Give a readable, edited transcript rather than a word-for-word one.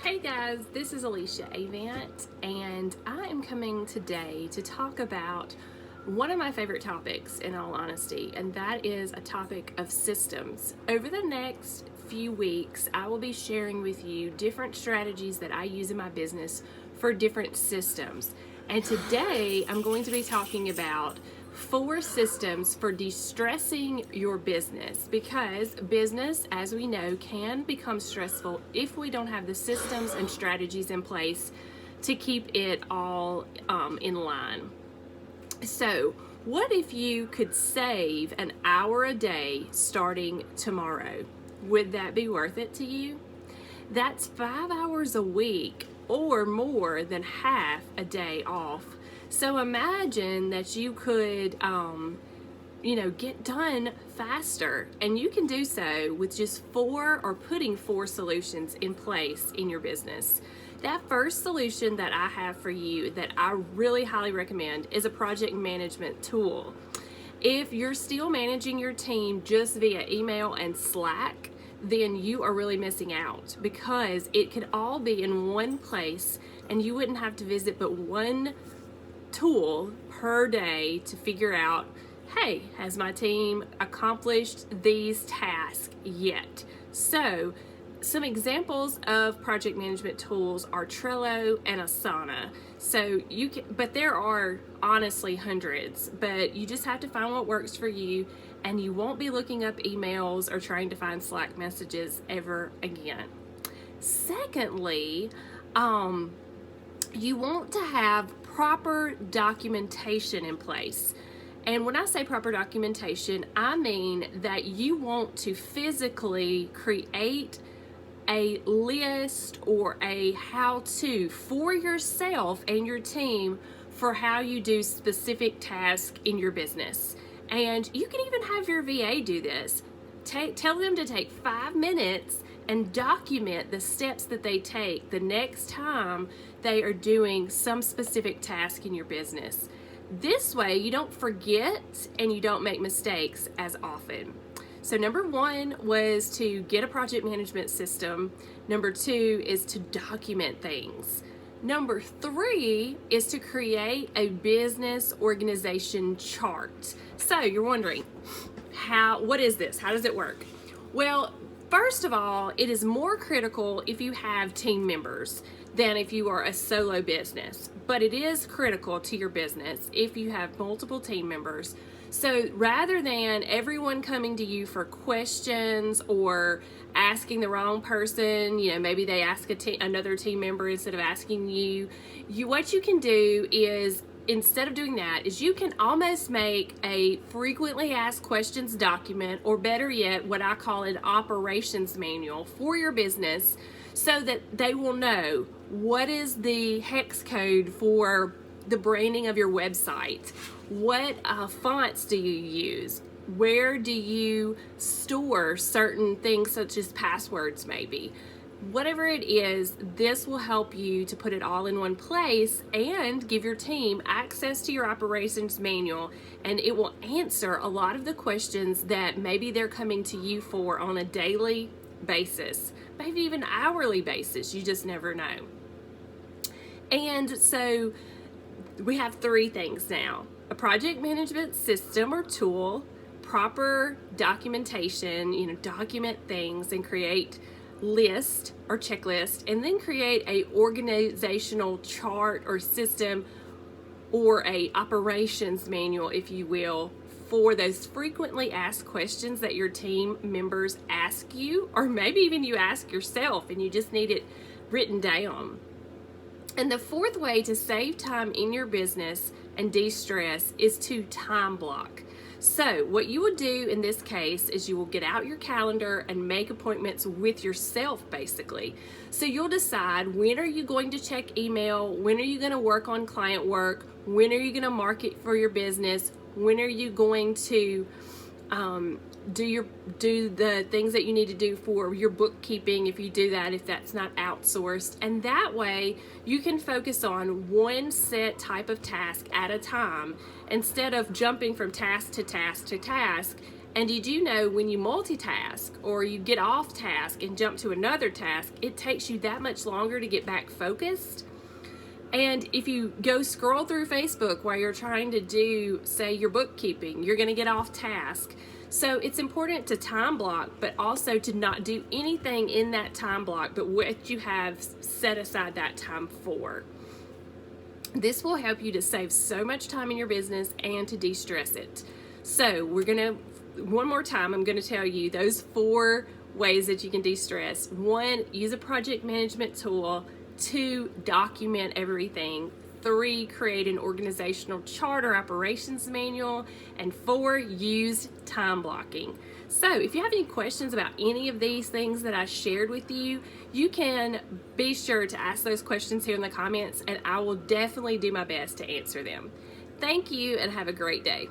Hey guys, this is Alicia Avant, and I am coming today to talk about one of my favorite topics, in all honesty, and that is a topic of systems. Over the next few weeks, I will be sharing with you different strategies that I use in my business for different systems. And today, I'm going to be talking about 4 systems for de-stressing your business, because business, as we know, can become stressful if we don't have the systems and strategies in place to keep it all in line. So, what if you could save an hour a day starting tomorrow? Would that be worth it to you? That's 5 hours a week or more than half a day off. So imagine that you could, get done faster, and you can do so with just 4 or putting 4 solutions in place in your business. That first solution that I have for you that I really highly recommend is a project management tool. If you're still managing your team just via email and Slack, then you are really missing out, because it could all be in one place and you wouldn't have to visit but one tool per day to figure out, hey, has my team accomplished these tasks yet? So some examples of project management tools are Trello and Asana. So but there are honestly hundreds, but you just have to find what works for you, and you won't be looking up emails or trying to find Slack messages ever again. Secondly, you want to have proper documentation in place. And when I say proper documentation, I mean that you want to physically create a list or a how-to for yourself and your team for how you do specific tasks in your business. And you can even have your VA do this. Tell them to take 5 minutes and document the steps that they take the next time they are doing some specific task in your business. This way you don't forget and you don't make mistakes as often. So number 1 was to get a project management system. Number 2 is to document things. Number 3 is to create a business organization chart. So you're wondering, what is this? How does it work? Well, first of all, it is more critical if you have team members than if you are a solo business, but it is critical to your business if you have multiple team members. So rather than everyone coming to you for questions or asking the wrong person, maybe they ask another team member instead of asking you, what you can do is, instead of doing that, is you can almost make a frequently asked questions document, or better yet, what I call an operations manual for your business, so that they will know what is the hex code for the branding of your website. What fonts do you use? Where do you store certain things, such as passwords maybe? Whatever it is, this will help you to put it all in one place and give your team access to your operations manual, and it will answer a lot of the questions that maybe they're coming to you for on a daily basis, maybe even hourly basis. You just never know. And so we have 3 things now: a project management system or tool, proper documentation, document things and create list or checklist, and then create a organizational chart or system, or a operations manual, if you will, for those frequently asked questions that your team members ask you, or maybe even you ask yourself and you just need it written down. And the 4th way to save time in your business and de-stress is to time block. So what you will do in this case is you will get out your calendar and make appointments with yourself, basically. So you'll decide, when are you going to check email? When are you going to work on client work? When are you going to market for your business? When are you going to do the things that you need to do for your bookkeeping, if you do that, if that's not outsourced? And that way you can focus on one set type of task at a time, instead of jumping from task to task to task And you do know when you multitask or you get off task and jump to another task, it takes you that much longer to get back focused. And if you go scroll through Facebook while you're trying to do, say, your bookkeeping, you're going to get off task. So it's important to time block, but also to not do anything in that time block but what you have set aside that time for. This will help you to save so much time in your business and to de-stress it. So one more time, I'm going to tell you those 4 ways that you can de-stress. 1, use a project management tool. 2, document everything. 3, create an organizational chart or operations manual. And 4, use time blocking. So if you have any questions about any of these things that I shared with you, you can be sure to ask those questions here in the comments, and I will definitely do my best to answer them. Thank you, and have a great day.